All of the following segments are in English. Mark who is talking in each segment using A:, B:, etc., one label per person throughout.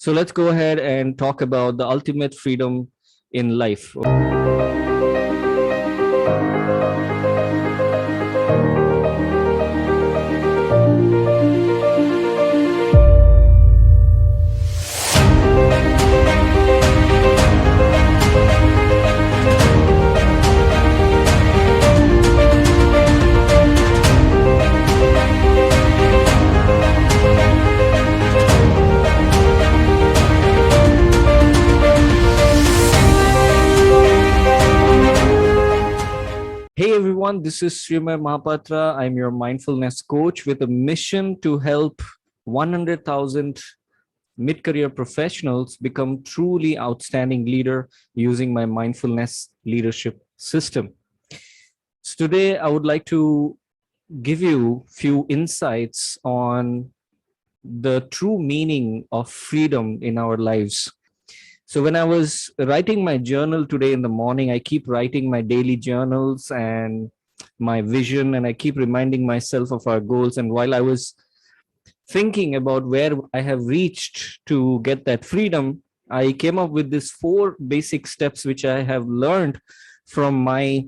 A: So let's go ahead and talk about the ultimate freedom in life. Hey everyone, this is Srimaya Mahapatra. I'm your mindfulness coach with a mission to help 100,000 mid-career professionals become truly outstanding leader using my mindfulness leadership system. So today I would like to give you few insights on the true meaning of freedom in our lives. So when I was writing my journal today in the morning, I keep writing my daily journals and my vision, and I keep reminding myself of our goals. And while I was thinking about where I have reached to get that freedom, I came up with these 4 basic steps which I have learned from my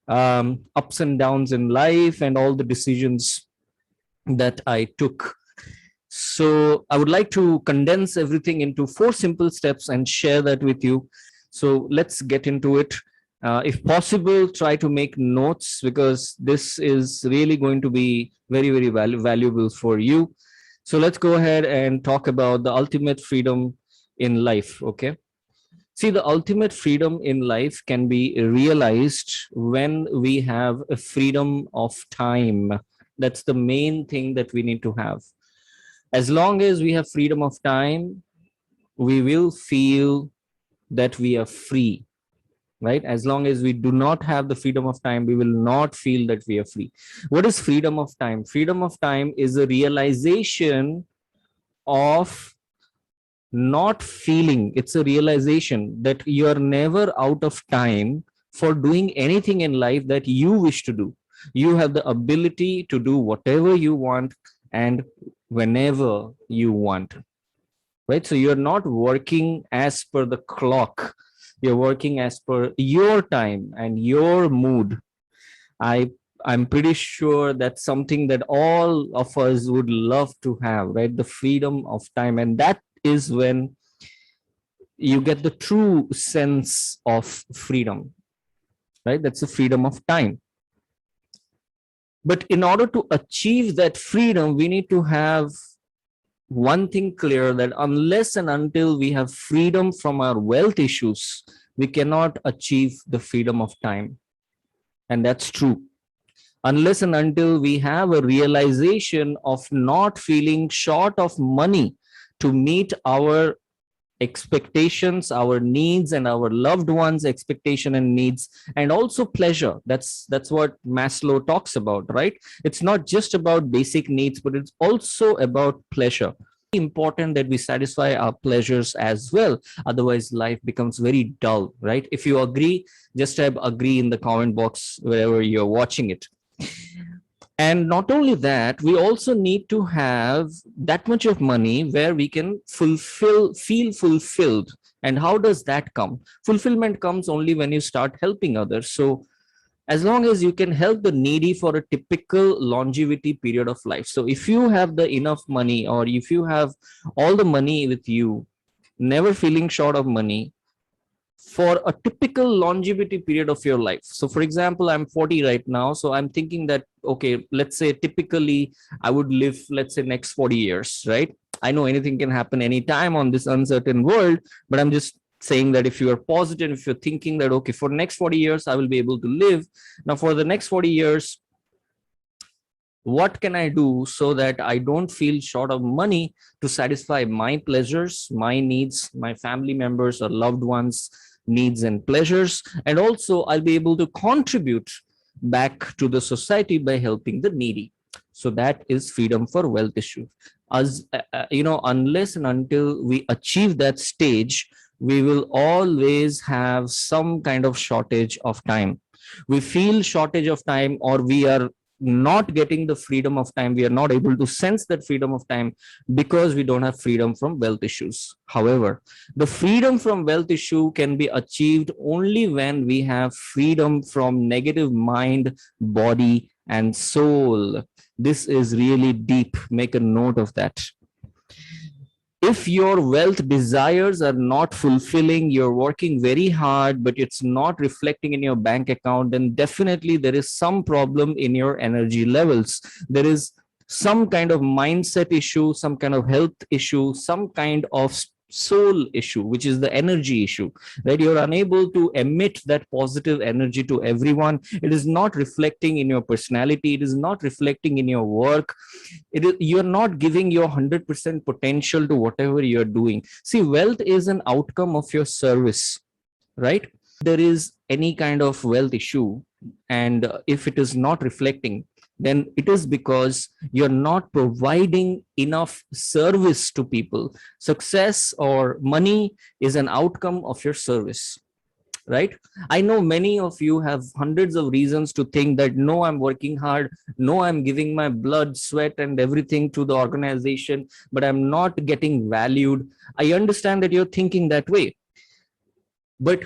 A: ups and downs in life and all the decisions that I took. So I would like to condense everything into 4 simple steps and share that with you. So let's get into it. If possible, try to make notes because this is really going to be very, very valuable for you. So let's go ahead and talk about the ultimate freedom in life. Okay. See, the ultimate freedom in life can be realized when we have a freedom of time. That's the main thing that we need to have. As long as we have freedom of time, we will feel that we are free, right? As long as we do not have the freedom of time, we will not feel that we are free. What is freedom of time? Freedom of time is a realization of not feeling. It's a realization that you are never out of time for doing anything in life that you wish to do. You have the ability to do whatever you want and whenever you want, right? So you're not working as per the clock. You're working as per your time and your mood. I'm pretty sure that's something that all of us would love to have, right? The freedom of time. And that is when you get the true sense of freedom, right? That's the freedom of time. But in order to achieve that freedom, we need to have one thing clear, that unless and until we have freedom from our wealth issues, we cannot achieve the freedom of time. And that's true. Unless and until we have a realization of not feeling short of money to meet our expectations, our needs, and our loved ones expectation and needs, and also pleasure. That's what Maslow talks about, right? It's not just about basic needs, but it's also about pleasure. Important that we satisfy our pleasures as well, otherwise life becomes very dull, right? If you agree, just type agree in the comment box wherever you're watching it. And not only that, we also need to have that much of money where we can feel fulfilled. And how does that come? Fulfillment comes only when you start helping others. So as long as you can help the needy for a typical longevity period of life. So if you have the enough money, or if you have all the money with you, never feeling short of money, for a typical longevity period of your life. So for example, I'm 40 right now, so I'm thinking that, okay, let's say typically I would live, let's say, next 40 years, right? I know anything can happen anytime on this uncertain world, but I'm just saying that if you are positive, if you're thinking that, okay, for next 40 years I will be able to live. Now for the next 40 years, what can I do so that I don't feel short of money to satisfy my pleasures, my needs, my family members or loved ones needs and pleasures, and also I'll be able to contribute back to the society by helping the needy. So that is freedom for wealth issue. As unless and until we achieve that stage, we will always have some kind of shortage of time. We feel shortage of time, or we are not getting the freedom of time. We are not able to sense that freedom of time because we don't have freedom from wealth issues. However, the freedom from wealth issue can be achieved only when we have freedom from negative mind, body, and soul. This is really deep. Make a note of that. If your wealth desires are not fulfilling, you're working very hard, but it's not reflecting in your bank account, then definitely there is some problem in your energy levels. There is some kind of mindset issue, some kind of health issue, some kind of soul issue, which is the energy issue, right? You're unable to emit that positive energy to everyone. It is not reflecting in your personality. It is not reflecting in your work. You're not giving your 100% potential to whatever you're doing. See, wealth is an outcome of your service, right? There is any kind of wealth issue, and if it is not reflecting, then it is because you're not providing enough service to people. Success or money is an outcome of your service, right? I know many of you have hundreds of reasons to think that, no, I'm working hard, no, I'm giving my blood, sweat, and everything to the organization, but I'm not getting valued. I understand that you're thinking that way, but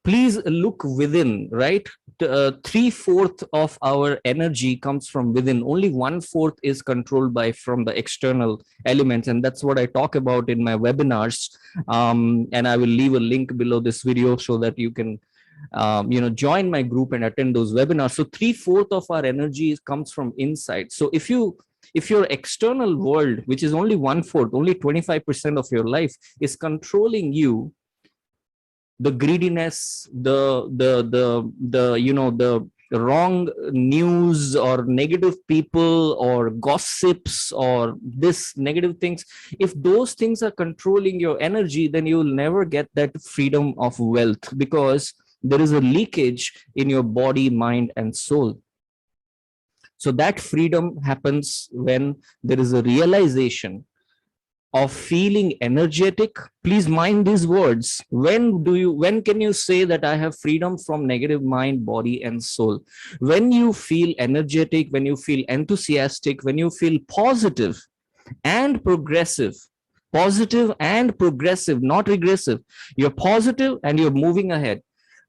A: please look within, right? 3/4 of our energy comes from within. Only 1/4 is controlled by from the external elements, and that's what I talk about in my webinars. And I will leave a link below this video so that you can join my group and attend those webinars. So 3/4 of our energy comes from inside. So if your external world, which is only 1/4, only 25% of your life, is controlling you, the greediness, the wrong news or negative people or gossips or this negative things, if those things are controlling your energy, then you will never get that freedom of wealth, because there is a leakage in your body, mind, and soul. So that freedom happens when there is a realization of feeling energetic. Please mind these words. When can you say that I have freedom from negative mind, body, and soul? When you feel energetic, when you feel enthusiastic, when you feel positive and progressive. Positive and progressive, not regressive. You're positive and you're moving ahead,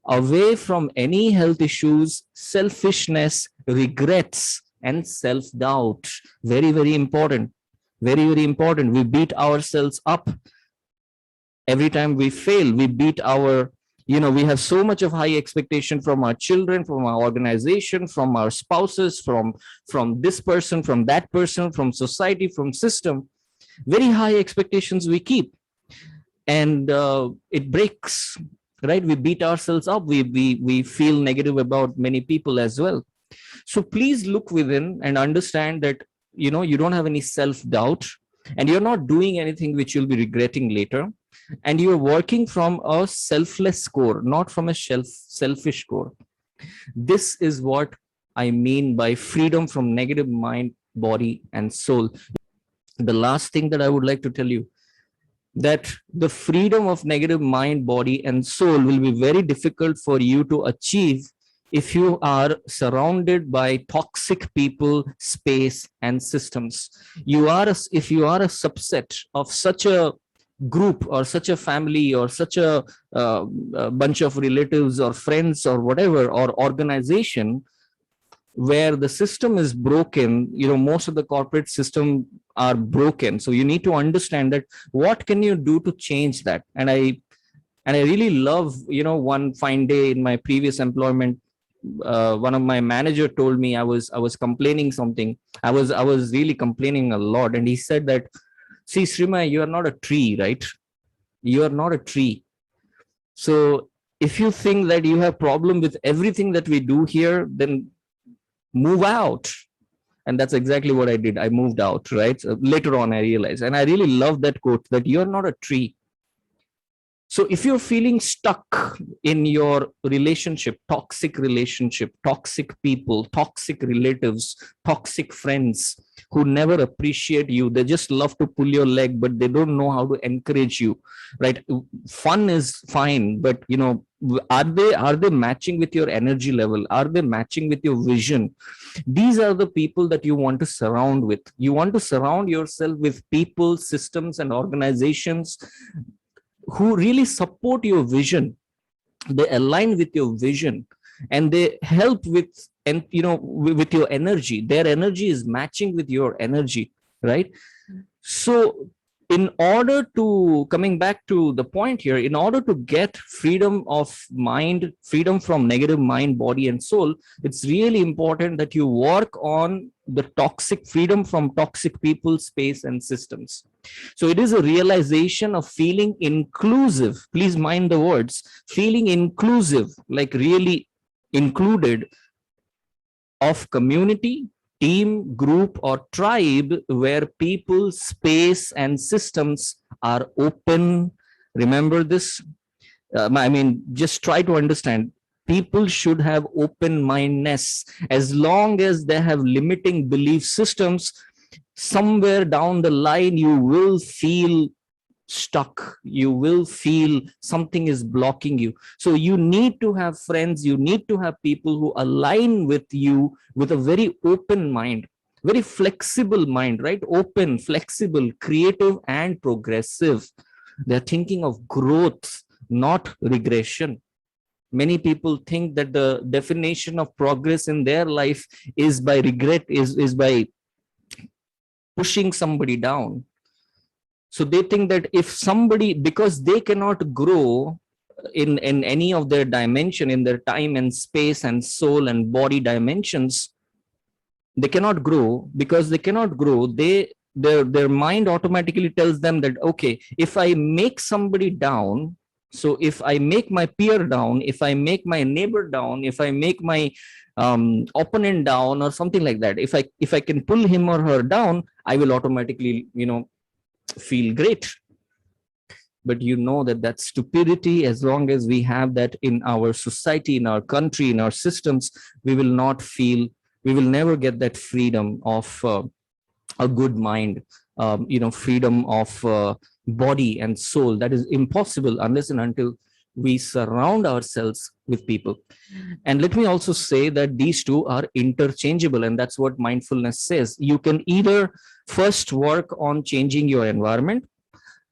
A: away from any health issues, selfishness, regrets, and self-doubt. Very, very important. Very, very important. We beat ourselves up every time we fail. We beat our, we have so much of high expectation from our children, from our organization, from our spouses, from this person, from that person, from society, from system. Very high expectations we keep, and it breaks, right? We beat ourselves up. We feel negative about many people as well. So please look within and understand that you don't have any self-doubt, and you're not doing anything which you'll be regretting later, and you're working from a selfless core, not from a selfish core. This is what I mean by freedom from negative mind, body, and soul. The last thing that I would like to tell you, that the freedom of negative mind, body, and soul will be very difficult for you to achieve if you are surrounded by toxic people, space, and systems. If you are a subset of such a group or such a family or such a bunch of relatives or friends or whatever, or organization where the system is broken, most of the corporate system are broken. So you need to understand that what can you do to change that. And I really love, one fine day in my previous employment, one of my manager told me I was complaining something. I was really complaining a lot, and he said that, see, Srimaya, you are not a tree, right? You are not a tree. So if you think that you have problem with everything that we do here, then move out. And that's exactly what I did. I moved out, right? So later on I realized, and I really love that quote, that you're not a tree. So if you're feeling stuck in your relationship, toxic people, toxic relatives, toxic friends who never appreciate you, they just love to pull your leg, but they don't know how to encourage you, right? Fun is fine, but Are they matching with your energy level? Are they matching with your vision? These are the people that you want to surround with. You want to surround yourself with people, systems, and organizations who really support your vision. They align with your vision, and they help with, and with your energy. Their energy is matching with your energy, right? So in order to, coming back to the point here, in order to get freedom of mind, freedom from negative mind, body, and soul, it's really important that you work on the toxic, freedom from toxic people, space, and systems. So it is a realization of feeling inclusive. Please mind the words, feeling inclusive, like really included, of community, team, group, or tribe where people, space, and systems are open. Remember this. I mean, just try to understand. People should have open mindedness. As long as they have limiting belief systems, somewhere down the line, you will feel stuck. You will feel something is blocking you. So you need to have friends, you need to have people who align with you with a very open mind, very flexible mind, right? Open, flexible, creative, and progressive. They're thinking of growth, not regression. Many people think that the definition of progress in their life is by regret, is by pushing somebody down. So they think that if somebody, because they cannot grow in any of their dimension, in their time and space and soul and body dimensions, they cannot grow. Because they cannot grow, their mind automatically tells them that, okay, if I make somebody down, so if I make my peer down, if I make my neighbor down, if I make my opponent down, or something like that, if I can pull him or her down, I will automatically feel great. But you know that that's stupidity. As long as we have that in our society, in our country, in our systems, we will not feel, we will never get that freedom of a good mind, freedom of body and soul. That is impossible unless and until we surround ourselves with people. And let me also say that these two are interchangeable, and that's what mindfulness says. You can either first work on changing your environment,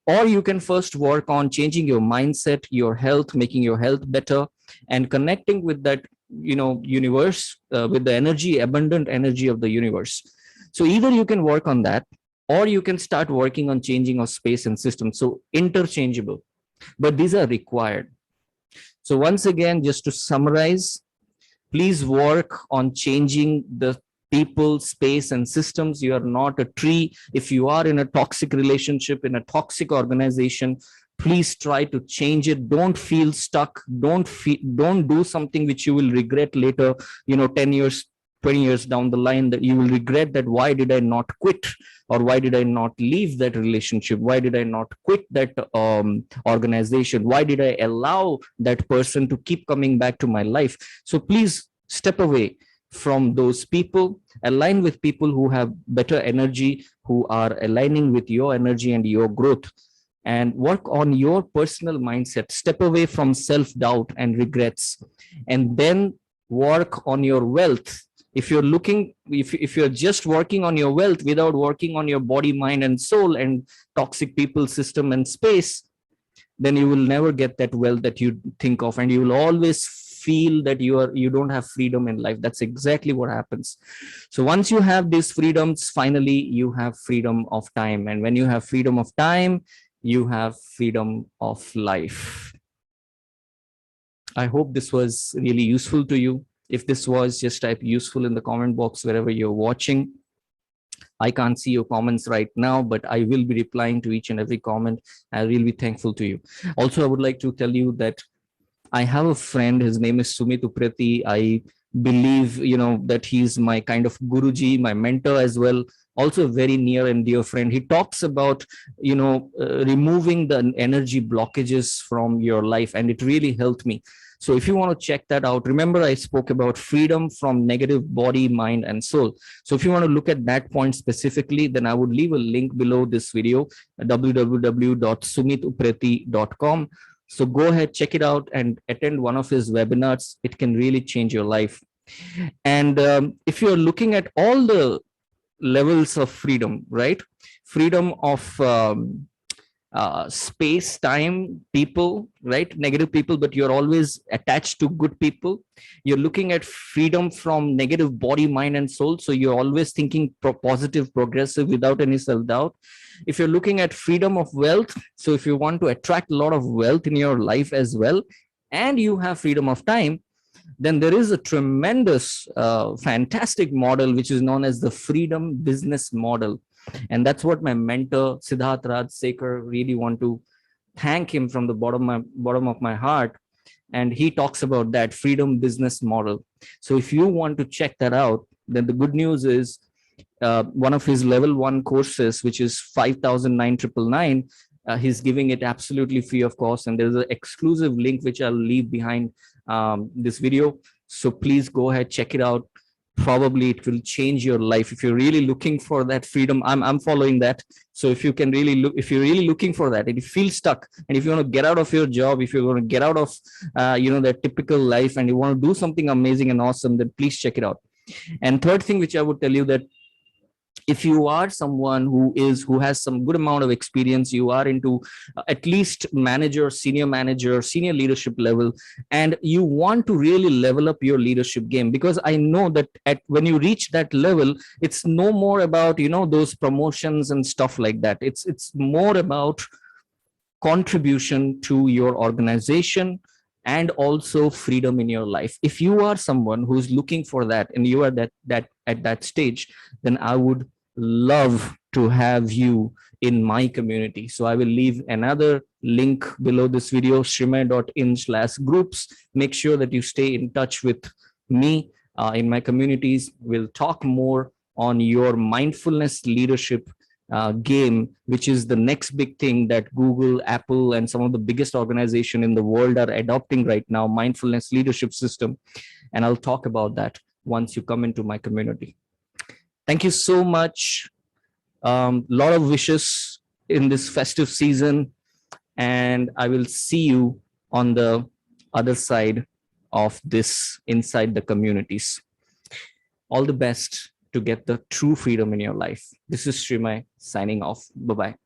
A: or you can first work on changing your mindset, your health, making your health better, and connecting with that universe, with the energy, abundant energy of the universe. So either you can work on that, or you can start working on changing of space and system. So interchangeable, but these are required. So once again, just to summarize, please work on changing the people, space, and systems. You are not a tree. If you are in a toxic relationship, in a toxic organization, please try to change it. Don't feel stuck. Don't do something which you will regret later, 10 years, 20 years down the line, that you will regret that, why did I not quit? Or why did I not leave that relationship? Why did I not quit that organization? Why did I allow that person to keep coming back to my life? So please step away from those people, align with people who have better energy, who are aligning with your energy and your growth, and work on your personal mindset. Step away from self-doubt and regrets, and then work on your wealth. If you're looking, if you're just working on your wealth without working on your body, mind, and soul, and toxic people, system, and space, then you will never get that wealth that you think of, and you will always feel that you don't have freedom in life. That's exactly what happens. So once you have these freedoms, finally you have freedom of time, and when you have freedom of time, you have freedom of life. I hope this was really useful to you. If this was, just type useful in the comment box wherever you're watching. I can't see your comments right now, but I will be replying to each and every comment. I will be thankful to you. Also, I would like to tell you that I have a friend, his name is Sumit Upreti. I believe, that he's my kind of Guruji, my mentor as well. Also a very near and dear friend. He talks about, removing the energy blockages from your life, and it really helped me. So if you want to check that out, remember I spoke about freedom from negative body, mind, and soul. So if you want to look at that point specifically, then I would leave a link below this video, www.sumitupreti.com. So go ahead, check it out and attend one of his webinars. It can really change your life. And if you're looking at all the levels of freedom, right? Freedom of space, time, people, right? Negative people, but you're always attached to good people. You're looking at freedom from negative body, mind, and soul. So you're always thinking positive, progressive, without any self doubt. If you're looking at freedom of wealth, so if you want to attract a lot of wealth in your life as well, and you have freedom of time, then there is a tremendous, fantastic model which is known as the freedom business model. And that's what my mentor, Siddharth Raj Sekar, really want to thank him from the bottom of my heart. And he talks about that freedom business model. So if you want to check that out, then the good news is one of his level 1 courses, which is 5,999, he's giving it absolutely free of cost. And there's an exclusive link which I'll leave behind this video. So please go ahead, check it out. Probably it will change your life. If you're really looking for that freedom, I'm following that. So if you can really look, if you're really looking for that, and you feel stuck, and if you want to get out of your job, if you're going to get out of that typical life, and you want to do something amazing and awesome, then please check it out. And third thing which I would tell you, that if you are someone who has some good amount of experience, you are into at least manager, senior leadership level, and you want to really level up your leadership game, because I know that when you reach that level, it's no more about those promotions and stuff like that. It's more about contribution to your organization and also freedom in your life. If you are someone who's looking for that, and you are that at that stage, then I would love to have you in my community. So I will leave another link below this video, srimaya.in/groups. Make sure that you stay in touch with me in my communities. We'll talk more on your mindfulness leadership game, which is the next big thing that Google, Apple, and some of the biggest organizations in the world are adopting right now, mindfulness leadership system. And I'll talk about that once you come into my community. Thank you so much. Lot of wishes in this festive season, and I will see you on the other side of this inside the communities. All the best to get the true freedom in your life. This is Srimay signing off. Bye-bye.